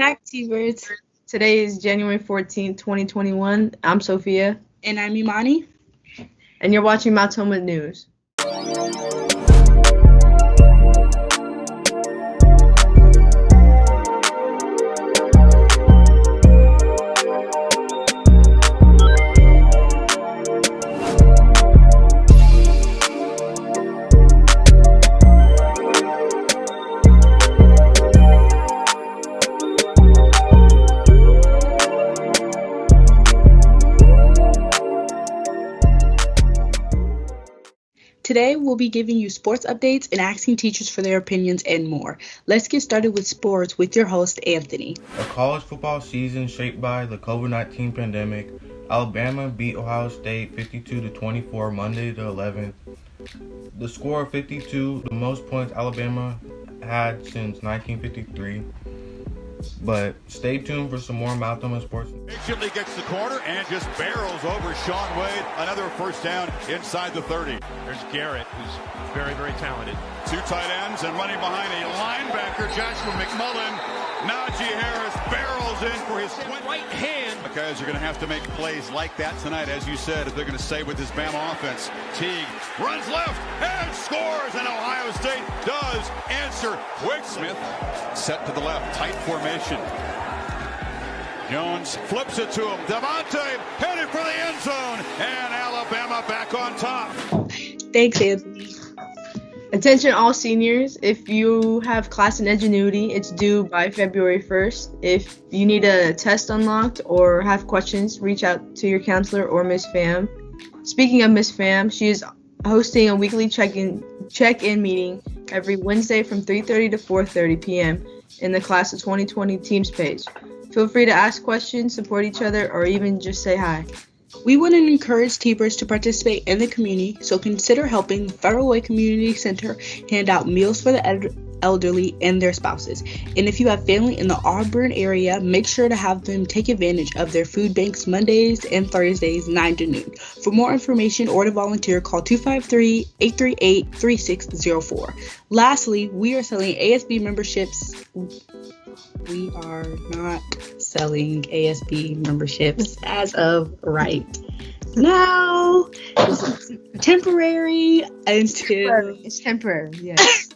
back, T-Birds. Today is January 14th, 2021. I'm Sophia. And I'm Imani. And you're watching Tahoma News. Today, we'll be giving you sports updates and asking teachers for their opinions and more. Let's get started with sports with your host, Anthony. A college football season shaped by the COVID-19 pandemic. Alabama beat Ohio State 52-24 Monday the 11th. The score of 52, the most points Alabama had since 1953. But stay tuned for some more Tahoma sports. Patiently gets the corner and just barrels over Sean Wade. Another first down inside the 30. There's Garrett, who's very, very talented. Two tight ends and running behind a linebacker, Joshua McMullen. Najee Harris barrels in for his right hand. Guys are going to have to make plays like that tonight, as you said, if they're going to stay with this Bama offense. Teague runs left and scores, and Ohio State does answer. Wick Smith set to the left, tight formation. Jones flips it to him. Devontae headed for the end zone, and Alabama back on top. Thanks, Anthony. Attention all seniors, if you have class in Ingenuity, it's due by February 1st. If you need a test unlocked or have questions, reach out to your counselor or Miss Pham. Speaking of Miss Pham, she is hosting a weekly check-in meeting every Wednesday from 3:30 to 4:30 p.m. in the Class of 2020 Teams page. Feel free to ask questions, support each other, or even just say hi. We want to encourage T-Birds to participate in the community, so consider helping the Federal Way Community Center hand out meals for the elderly and their spouses. And if you have family in the Auburn area, make sure to have them take advantage of their food banks Mondays and Thursdays, 9 to noon. For more information or to volunteer, call 253-838-3604. Lastly, we are selling ASB memberships. We are not selling ASB memberships as of right now. It's temporary until It's temporary, yes.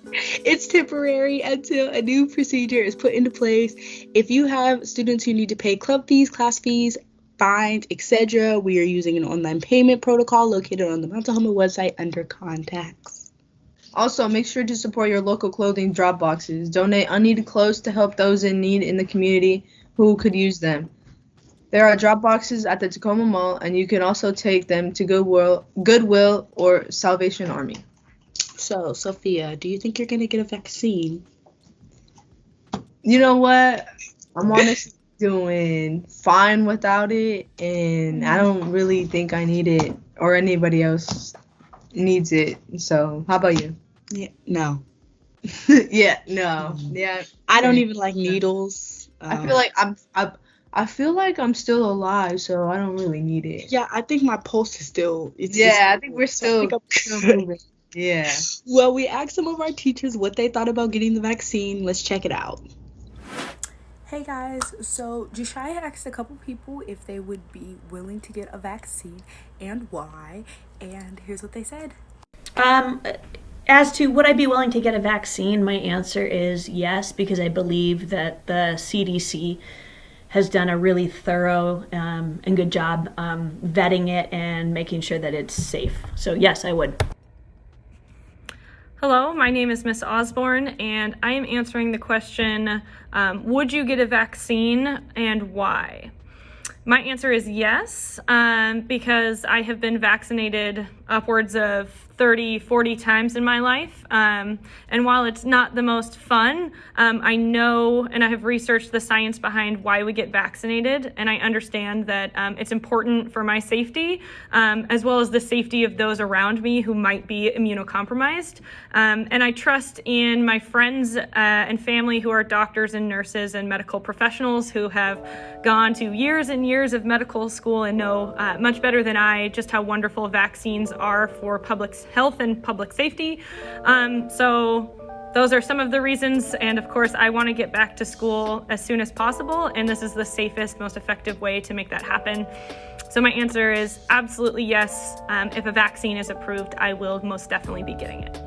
It's temporary until a new procedure is put into place. If you have students who need to pay club fees, class fees, fines, etc., we are using an online payment protocol located on the Tahoma website under contacts. Also, make sure to support your local clothing drop boxes. Donate unneeded clothes to help those in need in the community who could use them. There are drop boxes at the Tahoma Mall, and you can also take them to Goodwill or Salvation Army. So, Sophia, do you think you're going to get a vaccine? You know what? I'm honestly doing fine without it, and I don't really think I need it or anybody else needs it. So, how about you? Yeah, no. Yeah, no. Yeah. I don't even like needles. I feel like I'm still alive, so I don't really need it. Yeah, I think my pulse is still. I think we're still moving. Yeah. Well, we asked some of our teachers what they thought about getting the vaccine. Let's check it out. Hey guys, so Jashai asked a couple people if they would be willing to get a vaccine and why, and here's what they said. As to would I be willing to get a vaccine, my answer is yes, because I believe that the CDC has done a really thorough and good job vetting it and making sure that it's safe. So yes, I would. Hello, my name is Miss Osborne, and I am answering the question, would you get a vaccine and why? My answer is yes, because I have been vaccinated upwards of 30, 40 times in my life. And while it's not the most fun, I know and I have researched the science behind why we get vaccinated. And I understand that it's important for my safety, as well as the safety of those around me who might be immunocompromised. And I trust in my friends and family who are doctors and nurses and medical professionals who have gone to years and years of medical school and know much better than I just how wonderful vaccines are for public health and public safety. So those are some of the reasons. And of course, I want to get back to school as soon as possible. And this is the safest, most effective way to make that happen. So my answer is absolutely yes. If a vaccine is approved, I will most definitely be getting it.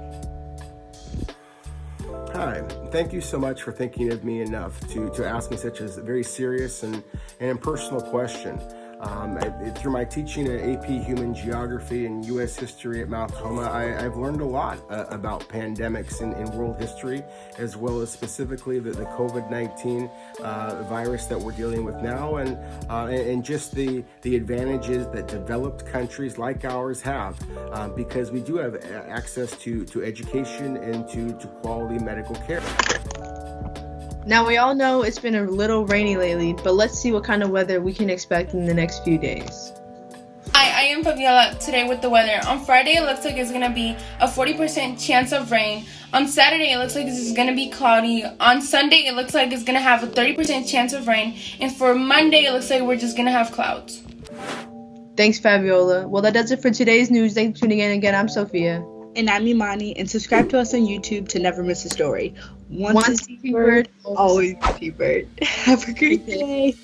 Hi, thank you so much for thinking of me enough to ask me such a very serious and impersonal question. Through my teaching at AP Human Geography and U.S. History at Mount Tahoma, I've learned a lot about pandemics in world history, as well as specifically the COVID-19 virus that we're dealing with now, and just the advantages that developed countries like ours have, because we do have access to education and to quality medical care. Now, we all know it's been a little rainy lately, but let's see what kind of weather we can expect in the next few days. Hi, I am Fabiola today with the weather. On Friday, it looks like it's going to be a 40% chance of rain. On Saturday, it looks like it's going to be cloudy. On Sunday, it looks like it's going to have a 30% chance of rain. And for Monday, it looks like we're just going to have clouds. Thanks, Fabiola. Well, that does it for today's news. Thanks for tuning in again. I'm Sophia. And I'm Imani, and subscribe to us on YouTube to never miss a story. Once a T-Bird, always a T-Bird. Have a great day.